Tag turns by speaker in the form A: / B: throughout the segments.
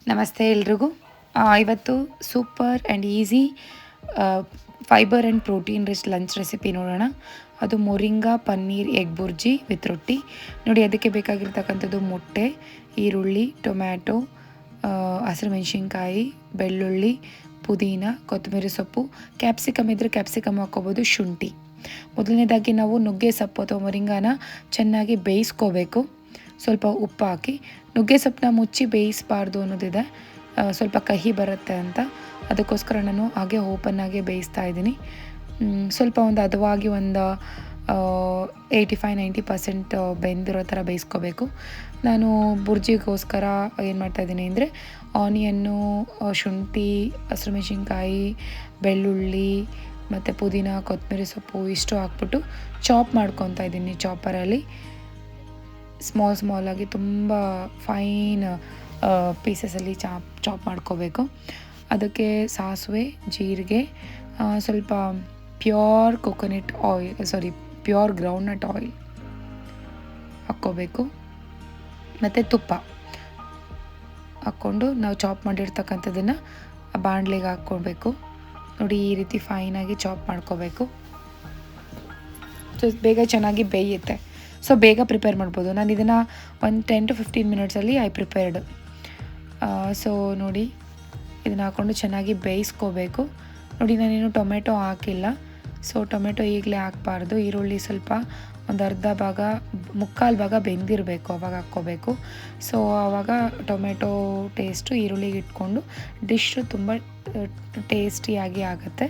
A: ನಮಸ್ತೆ ಎಲ್ರಿಗೂ. ಇವತ್ತು super and easy fibre and protein rich lunch recipe ನೋಡೋಣ. ಅದು moringa paneer egg bhurji with ರೊಟ್ಟಿ. ನೋಡಿ, ಅದಕ್ಕೆ ಬೇಕಾಗಿರ್ತಕ್ಕಂಥದ್ದು ಮೊಟ್ಟೆ, ಈರುಳ್ಳಿ, ಟೊಮ್ಯಾಟೊ, ಹಸಿರುಮೆಣ್ಸಿನ್ಕಾಯಿ, ಬೆಳ್ಳುಳ್ಳಿ, ಪುದೀನ, ಕೊತ್ತಂಬರಿ ಸೊಪ್ಪು, ಕ್ಯಾಪ್ಸಿಕಮ್ ಇದ್ದರೆ ಕ್ಯಾಪ್ಸಿಕಮ್ ಹಾಕ್ಕೋಬೋದು, ಶುಂಠಿ. ಮೊದಲನೇದಾಗಿ ನಾವು ನುಗ್ಗೆ ಸೊಪ್ಪು ಅಥವಾ ಮೊರಿಂಗಾನ ಚೆನ್ನಾಗಿ ಬೇಯಿಸ್ಕೋಬೇಕು. ಸ್ವಲ್ಪ ಉಪ್ಪು ಹಾಕಿ. ನುಗ್ಗೆ ಸೊಪ್ಪನ್ನ ಮುಚ್ಚಿ ಬೇಯಿಸಬಾರ್ದು ಅನ್ನೋದಿದೆ, ಸ್ವಲ್ಪ ಕಹಿ ಬರುತ್ತೆ ಅಂತ. ಅದಕ್ಕೋಸ್ಕರ ನಾನು ಹಾಗೆ ಓಪನ್ನಾಗೆ ಬೇಯಿಸ್ತಾ ಇದ್ದೀನಿ. ಸ್ವಲ್ಪ ಒಂದು ಹದವಾಗಿ ಒಂದು 85-90% ಬೆಂದಿರೋ ಥರ ಬೇಯಿಸ್ಕೋಬೇಕು. ನಾನು ಬುರ್ಜಿಗೋಸ್ಕರ ಏನು ಮಾಡ್ತಾಯಿದ್ದೀನಿ ಅಂದರೆ ಆನಿಯನ್ನು, ಶುಂಠಿ, ಹಸಿರುಮೆಣ್ಸಿನ್ಕಾಯಿ, ಬೆಳ್ಳುಳ್ಳಿ ಮತ್ತು ಪುದೀನ, ಕೊತ್ತಂಬರಿ ಸೊಪ್ಪು ಇಷ್ಟು ಹಾಕ್ಬಿಟ್ಟು ಚಾಪ್ ಮಾಡ್ಕೊತಾ ಇದ್ದೀನಿ. ಚಾಪರಲ್ಲಿ ಸ್ಮಾಲಾಗಿ ತುಂಬ ಫೈನ್ ಪೀಸಸಲ್ಲಿ ಚಾಪ್ ಮಾಡ್ಕೋಬೇಕು. ಅದಕ್ಕೆ ಸಾಸಿವೆ, ಜೀರಿಗೆ, ಸ್ವಲ್ಪ pure coconut oil pure groundnut oil ಹಾಕ್ಕೋಬೇಕು. ಮತ್ತು ತುಪ್ಪ ಹಾಕ್ಕೊಂಡು ನಾವು ಚಾಪ್ ಮಾಡಿರ್ತಕ್ಕಂಥದ್ದನ್ನು ಬಾಣಲೆಗೆ ಹಾಕ್ಕೊಳ್ಬೇಕು. ನೋಡಿ, ಈ ರೀತಿ ಫೈನಾಗಿ ಚಾಪ್ ಮಾಡ್ಕೋಬೇಕು. ಸೊ ಬೇಗ ಚೆನ್ನಾಗಿ ಬೇಯುತ್ತೆ. ಸೊ ಬೇಗ ಪ್ರಿಪೇರ್ ಮಾಡ್ಬೋದು. ನಾನು ಇದನ್ನು ಒಂದು 10 to 15 ಮಿನಿಟ್ಸಲ್ಲಿ ಐ ಪ್ರಿಪೇರ್ಡ್. ಸೊ ನೋಡಿ, ಇದನ್ನು ಹಾಕ್ಕೊಂಡು ಚೆನ್ನಾಗಿ ಬೇಯಿಸ್ಕೋಬೇಕು. ನೋಡಿ, ನಾನೇನು ಟೊಮೆಟೊ ಹಾಕಿಲ್ಲ. ಸೊ ಟೊಮೆಟೊ ಈಗಲೇ ಹಾಕಬಾರ್ದು. ಈರುಳ್ಳಿ ಸ್ವಲ್ಪ ಒಂದು ಅರ್ಧ ಭಾಗ, ಮುಕ್ಕಾಲು ಭಾಗ ಬೆಂದಿರಬೇಕು, ಆವಾಗ ಹಾಕ್ಕೋಬೇಕು. ಸೊ ಆವಾಗ ಟೊಮೆಟೊ ಟೇಸ್ಟು ಈರುಳ್ಳಿಗೆ ಇಟ್ಕೊಂಡು ಡಿಶ್ಶು ತುಂಬ ಟೇಸ್ಟಿಯಾಗಿ ಆಗುತ್ತೆ.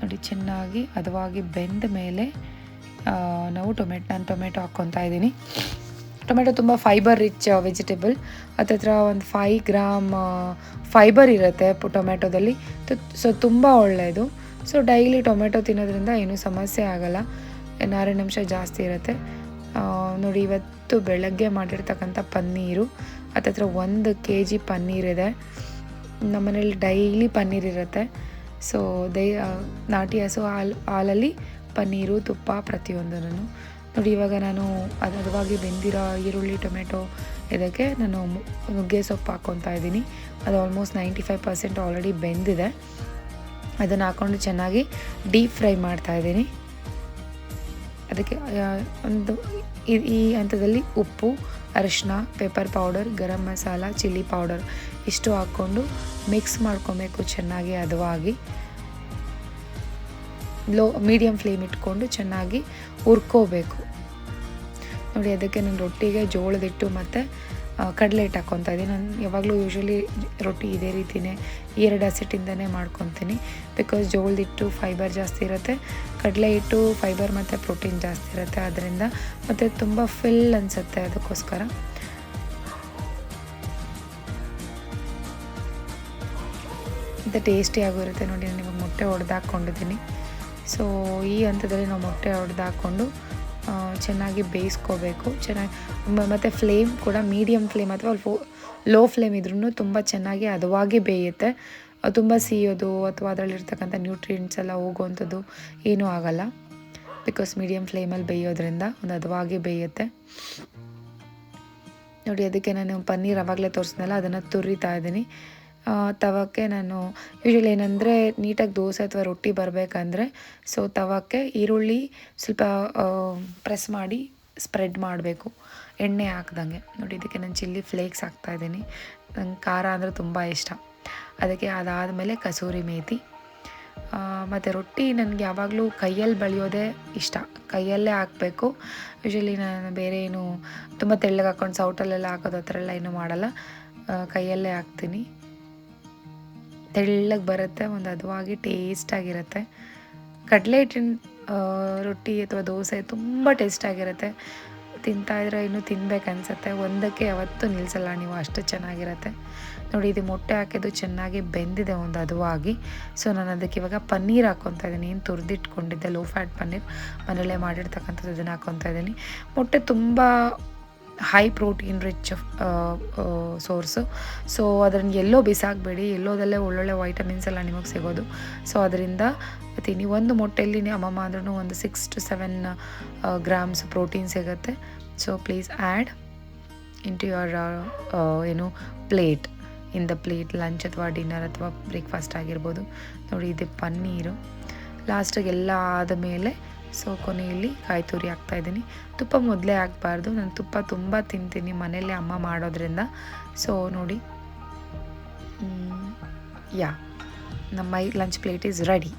A: ನೋಡಿ, ಚೆನ್ನಾಗಿ ಹದವಾಗಿ ಬೆಂದ ಮೇಲೆ ನಾನು ಟೊಮೆಟೊ ಹಾಕ್ಕೊತಾ ಇದ್ದೀನಿ. ಟೊಮೆಟೊ ತುಂಬ ಫೈಬರ್ ರಿಚ್ ವೆಜಿಟೇಬಲ್. ಹತ್ತತ್ರ ಒಂದು 5 ಗ್ರಾಮ್ ಫೈಬರ್ ಇರುತ್ತೆ ಟೊಮೆಟೊದಲ್ಲಿ. ಸೊ ತುಂಬ ಒಳ್ಳೆಯದು. ಸೊ ಡೈಲಿ ಟೊಮೆಟೊ ತಿನ್ನೋದ್ರಿಂದ ಏನೂ ಸಮಸ್ಯೆ ಆಗೋಲ್ಲ, ನಾರಿನಾಂಶ ಜಾಸ್ತಿ ಇರುತ್ತೆ. ನೋಡಿ, ಇವತ್ತು ಬೆಳಗ್ಗೆ ಮಾಡಿರ್ತಕ್ಕಂಥ ಪನ್ನೀರು ಹತ್ತತ್ರ 1 kg ಪನ್ನೀರಿದೆ. ನಮ್ಮನೇಲಿ ಡೈಲಿ ಪನ್ನೀರ್ ಇರುತ್ತೆ. ಸೊ ನಾಟಿ ಹಸು ಹಾಲಲ್ಲಿ ಪನ್ನೀರು, ತುಪ್ಪ ಪ್ರತಿಯೊಂದನ್ನು. ನೋಡಿ, ಇವಾಗ ನಾನು ಹದವಾಗಿ ಬೆಂದಿರೋ ಈರುಳ್ಳಿ, ಟೊಮೆಟೊ ಇದಕ್ಕೆ ನಾನು ನುಗ್ಗೆ ಸೊಪ್ಪು ಹಾಕ್ಕೊತಾ ಇದ್ದೀನಿ. ಅದು ಆಲ್ಮೋಸ್ಟ್ 95% ಆಲ್ರೆಡಿ ಬೆಂದಿದೆ. ಅದನ್ನು ಹಾಕ್ಕೊಂಡು ಚೆನ್ನಾಗಿ ಡೀಪ್ ಫ್ರೈ ಮಾಡ್ತಾಯಿದ್ದೀನಿ. ಅದಕ್ಕೆ ಈ ಹಂತದಲ್ಲಿ ಉಪ್ಪು, ಅರಿಶಿನ, pepper powder, garam masala, chilli powder ಇಷ್ಟು ಹಾಕ್ಕೊಂಡು ಮಿಕ್ಸ್ ಮಾಡ್ಕೊಬೇಕು ಚೆನ್ನಾಗಿ ಹದವಾಗಿ. ಮೀಡಿಯಮ್ ಫ್ಲೇಮ್ ಇಟ್ಕೊಂಡು ಚೆನ್ನಾಗಿ ಹುರ್ಕೋಬೇಕು. ನೋಡಿ, ಅದಕ್ಕೆ ನಾನು ರೊಟ್ಟಿಗೆ ಜೋಳದ ಹಿಟ್ಟು ಮತ್ತು ಕಡಲೆ ಹಿಟ್ಟು ಹಾಕ್ಕೊತಾ ಇದ್ದೀನಿ. ನಾನು ಯಾವಾಗಲೂ ಯೂಶ್ವಲಿ ರೊಟ್ಟಿ ಇದೇ ರೀತಿಯೇ 2 ಹಸಿಟ್ಟಿಂದನೇ ಮಾಡ್ಕೊತೀನಿ. ಬಿಕಾಸ್ ಜೋಳದ ಹಿಟ್ಟು ಫೈಬರ್ ಜಾಸ್ತಿ ಇರುತ್ತೆ, ಕಡಲೆ ಹಿಟ್ಟು ಫೈಬರ್ ಮತ್ತು ಪ್ರೋಟೀನ್ ಜಾಸ್ತಿ ಇರುತ್ತೆ. ಅದರಿಂದ ಮತ್ತು ತುಂಬ ಫಿಲ್ ಅನಿಸುತ್ತೆ, ಅದಕ್ಕೋಸ್ಕರ. ಮತ್ತು ಟೇಸ್ಟಿಯಾಗೂ ಇರುತ್ತೆ. ನೋಡಿ, ನಾನು ಇವಾಗ ಮೊಟ್ಟೆ ಹೊಡೆದಾಕೊಂಡಿದ್ದೀನಿ. ಸೊ ಈ ಹಂತದಲ್ಲಿ ನಾವು ಮೊಟ್ಟೆ ಹೊಡೆದಾಕೊಂಡು ಚೆನ್ನಾಗಿ ಬೇಯಿಸ್ಕೋಬೇಕು. ಮತ್ತು ಫ್ಲೇಮ್ ಕೂಡ ಮೀಡಿಯಮ್ ಫ್ಲೇಮ್ ಅಥವಾ ಲೋ ಫ್ಲೇಮ್ ಇದ್ರೂ ತುಂಬ ಚೆನ್ನಾಗಿ ಹದವಾಗಿ ಬೇಯುತ್ತೆ. ತುಂಬ ಸಿಯೋದು ಅಥವಾ ಅದರಲ್ಲಿರ್ತಕ್ಕಂಥ ನ್ಯೂಟ್ರಿಯೆಂಟ್ಸ್ ಎಲ್ಲ ಹೋಗುವಂಥದ್ದು ಏನೂ ಆಗೋಲ್ಲ. ಬಿಕಾಸ್ ಮೀಡಿಯಮ್ ಫ್ಲೇಮಲ್ಲಿ ಬೇಯೋದ್ರಿಂದ ಒಂದು ಹದವಾಗಿ ಬೇಯುತ್ತೆ. ನೋಡಿ, ಅದಕ್ಕೆ ನಾನು ಪನ್ನೀರ್ ಆವಾಗಲೇ ತೋರಿಸಿದ್ನಲ್ಲ, ಅದನ್ನು ತುರಿತಾ ಇದ್ದೀನಿ. ತವಕ್ಕೆ ನಾನು ಯೂಶ್ವಲಿ ಏನಂದರೆ ನೀಟಾಗಿ ದೋಸೆ ಅಥವಾ ರೊಟ್ಟಿ ಬರಬೇಕಂದ್ರೆ ಸೊ ತವಕ್ಕೆ ಈರುಳ್ಳಿ ಸ್ವಲ್ಪ ಪ್ರೆಸ್ ಮಾಡಿ ಸ್ಪ್ರೆಡ್ ಮಾಡಬೇಕು, ಎಣ್ಣೆ ಹಾಕ್ದಂಗೆ. ನೋಡಿ, ಇದಕ್ಕೆ ನಾನು ಚಿಲ್ಲಿ ಫ್ಲೇಕ್ಸ್ ಹಾಕ್ತಾಯಿದ್ದೀನಿ. ನಂಗೆ ಖಾರ ಅಂದರೆ ತುಂಬ ಇಷ್ಟ. ಅದಕ್ಕೆ ಅದಾದಮೇಲೆ ಕಸೂರಿ ಮೇಥಿ ಮತ್ತು ರೊಟ್ಟಿ ನನಗೆ ಯಾವಾಗಲೂ ಕೈಯಲ್ಲಿ ಬಳಿಯೋದೇ ಇಷ್ಟ. ಕೈಯಲ್ಲೇ ಹಾಕಬೇಕು. ಯೂಶ್ವಲಿ ನಾನು ಬೇರೆ ಏನು ತುಂಬ ತೆಳ್ಳಗೆ ಹಾಕ್ಕೊಂಡು ಸೌಟಲ್ಲೆಲ್ಲ ಹಾಕೋದು ಆ ಥರ ಎಲ್ಲ ಏನೂ ಮಾಡಲ್ಲ. ಕೈಯಲ್ಲೇ ಹಾಕ್ತೀನಿ. ತೆಳ್ಳಗೆ ಬರುತ್ತೆ, ಒಂದು ಹದವಾಗಿ ಟೇಸ್ಟಾಗಿರುತ್ತೆ. ಕಡಲೆ ಹಿಟ್ಟಿನ ರೊಟ್ಟಿ ಅಥವಾ ದೋಸೆ ತುಂಬ ಟೇಸ್ಟಾಗಿರುತ್ತೆ. ತಿಂತಾಯಿದ್ರೆ ಇನ್ನೂ ತಿನ್ಬೇಕನ್ಸುತ್ತೆ. ಒಂದಕ್ಕೆ ಯಾವತ್ತೂ ನಿಲ್ಲಿಸಲ್ಲ ನೀವು, ಅಷ್ಟು ಚೆನ್ನಾಗಿರುತ್ತೆ. ನೋಡಿ, ಇದು ಮೊಟ್ಟೆ ಹಾಕಿದ್ದು ಚೆನ್ನಾಗಿ ಬೆಂದಿದೆ ಒಂದು ಹದವಾಗಿ. ಸೊ ನಾನು ಅದಕ್ಕೆ ಇವಾಗ ಪನ್ನೀರ್ ಹಾಕ್ಕೊತಾ ಇದ್ದೀನಿ. ಏನು ತುರಿದಿಟ್ಕೊಂಡಿದ್ದೆ ಲೋ ಫ್ಯಾಟ್ ಪನ್ನೀರ್ ಮನೆಯಲ್ಲೇ ಮಾಡಿರ್ತಕ್ಕಂಥದ್ದು, ಅದನ್ನು ಹಾಕ್ಕೊತಾ ಇದ್ದೀನಿ. ಮೊಟ್ಟೆ ತುಂಬ high protein rich source. So ಅದನ್ನು ಎಲ್ಲೋ ಬಿಸಾಕಬೇಡಿ. ಎಲ್ಲೋದಲ್ಲೇ ಒಳ್ಳೊಳ್ಳೆ ವೈಟಮಿನ್ಸ್ ಎಲ್ಲ ನಿಮಗೆ ಸಿಗೋದು. ಸೊ ಅದರಿಂದ ತಿನ್ನಿ. ಒಂದು ಮೊಟ್ಟೆಯಲ್ಲಿ ಅಮ್ಮಮ್ಮ ಅಂದ್ರೂ ಒಂದು 6 to 7 ಗ್ರಾಮ್ಸ್ ಪ್ರೋಟೀನ್ ಸಿಗುತ್ತೆ. So please add. Into your ಏನು plate, in the plate, lunch ಅಥವಾ ಡಿನ್ನರ್ ಅಥವಾ ಬ್ರೇಕ್ಫಾಸ್ಟ್ ಆಗಿರ್ಬೋದು. ನೋಡಿ ಇದು ಪನ್ನೀರು. ಲಾಸ್ಟಿಗೆ ಎಲ್ಲ ಆದಮೇಲೆ ಸೊ ಕೊನೆಯಲ್ಲಿ ಕಾಯಿ ತುರಿ ಹಾಕ್ತಾಯಿದ್ದೀನಿ. ತುಪ್ಪ ಮೊದಲೇ ಹಾಕಬಾರ್ದು, ನಾನು ತುಪ್ಪ ತುಂಬ ತಿಂತೀನಿ ಮನೆಯಲ್ಲೇ ಅಮ್ಮ ಮಾಡೋದ್ರಿಂದ. ಸೊ ನೋಡಿ, ಯಾ, ನಮ್ಮ ಲಂಚ್ ಪ್ಲೇಟ್ ಈಸ್ ರೆಡಿ.